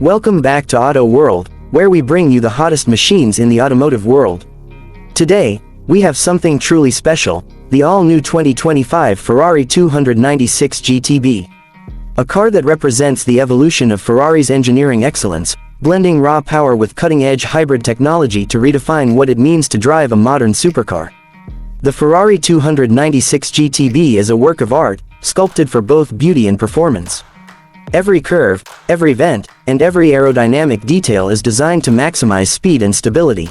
Welcome back to Auto World, where we bring you the hottest machines in the automotive world. Today, we have something truly special, the all-new 2025 Ferrari 296 GTB. A car that represents the evolution of Ferrari's engineering excellence, blending raw power with cutting-edge hybrid technology to redefine what it means to drive a modern supercar. The Ferrari 296 GTB is a work of art, sculpted for both beauty and performance. Every curve, every vent, and every aerodynamic detail is designed to maximize speed and stability.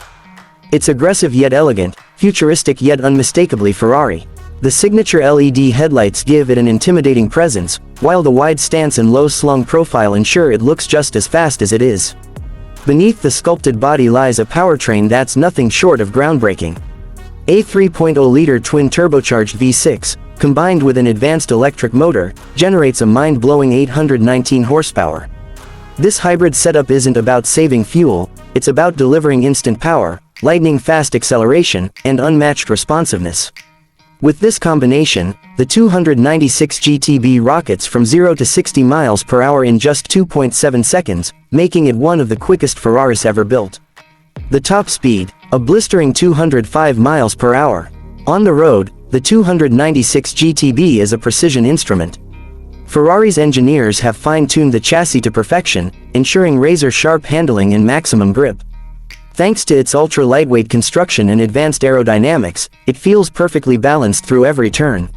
It's aggressive yet elegant, futuristic yet unmistakably Ferrari. The signature LED headlights give it an intimidating presence, while the wide stance and low-slung profile ensure it looks just as fast as it is. Beneath the sculpted body lies a powertrain that's nothing short of groundbreaking. A 3.0-liter twin-turbocharged V6, combined with an advanced electric motor, generates a mind-blowing 819 horsepower. This hybrid setup isn't about saving fuel, it's about delivering instant power, lightning-fast acceleration, and unmatched responsiveness. With this combination, the 296 GTB rockets from 0 to 60 miles per hour in just 2.7 seconds, making it one of the quickest Ferraris ever built. The top speed, a blistering 205 miles per hour. On the road, the 296 GTB is a precision instrument. Ferrari's engineers have fine-tuned the chassis to perfection, ensuring razor-sharp handling and maximum grip. Thanks to its ultra-lightweight construction and advanced aerodynamics, it feels perfectly balanced through every turn.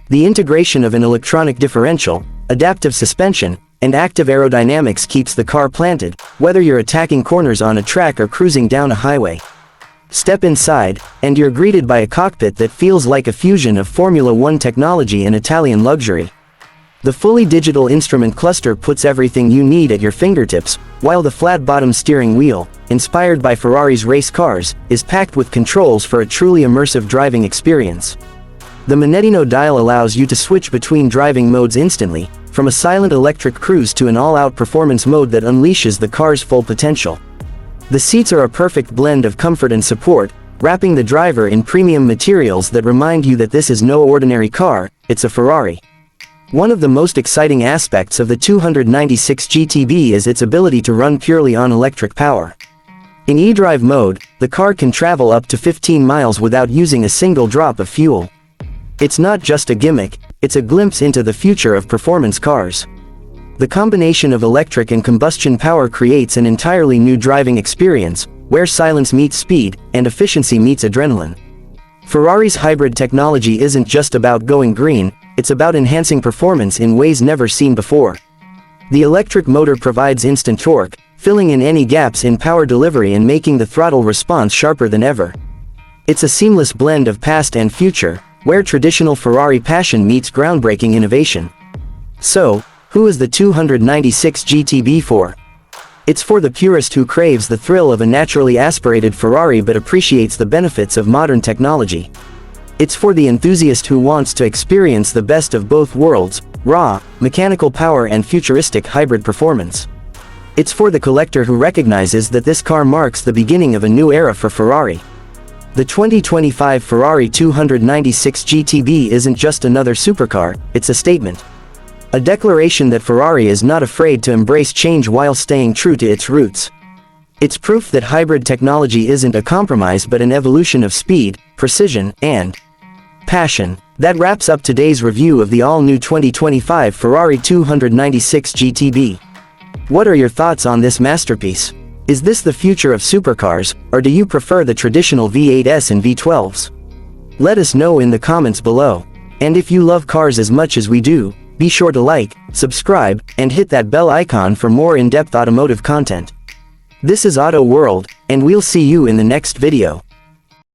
The integration of an electronic differential, adaptive suspension, and active aerodynamics keeps the car planted, whether you're attacking corners on a track or cruising down a highway. Step inside, and you're greeted by a cockpit that feels like a fusion of Formula One technology and Italian luxury. The fully digital instrument cluster puts everything you need at your fingertips, while the flat-bottom steering wheel, inspired by Ferrari's race cars, is packed with controls for a truly immersive driving experience. The Manettino dial allows you to switch between driving modes instantly, from a silent electric cruise to an all-out performance mode that unleashes the car's full potential. The seats are a perfect blend of comfort and support, wrapping the driver in premium materials that remind you that this is no ordinary car, it's a Ferrari. One of the most exciting aspects of the 296 GTB is its ability to run purely on electric power. In e-drive mode, the car can travel up to 15 miles without using a single drop of fuel. It's not just a gimmick, it's a glimpse into the future of performance cars. The combination of electric and combustion power creates an entirely new driving experience, where silence meets speed, and efficiency meets adrenaline. Ferrari's hybrid technology isn't just about going green, it's about enhancing performance in ways never seen before. The electric motor provides instant torque, filling in any gaps in power delivery and making the throttle response sharper than ever. It's a seamless blend of past and future, where traditional Ferrari passion meets groundbreaking innovation. So, who is the 296 GTB for? It's for the purist who craves the thrill of a naturally aspirated Ferrari but appreciates the benefits of modern technology. It's for the enthusiast who wants to experience the best of both worlds, raw, mechanical power and futuristic hybrid performance. It's for the collector who recognizes that this car marks the beginning of a new era for Ferrari. The 2025 Ferrari 296 GTB isn't just another supercar, it's a statement. A declaration that Ferrari is not afraid to embrace change while staying true to its roots. It's proof that hybrid technology isn't a compromise but an evolution of speed, precision, and passion. That wraps up today's review of the all-new 2025 Ferrari 296 GTB. What are your thoughts on this masterpiece? Is this the future of supercars, or do you prefer the traditional V8s and V12s? Let us know in the comments below. And if you love cars as much as we do, be sure to like, subscribe, and hit that bell icon for more in-depth automotive content. This is Auto World, and we'll see you in the next video.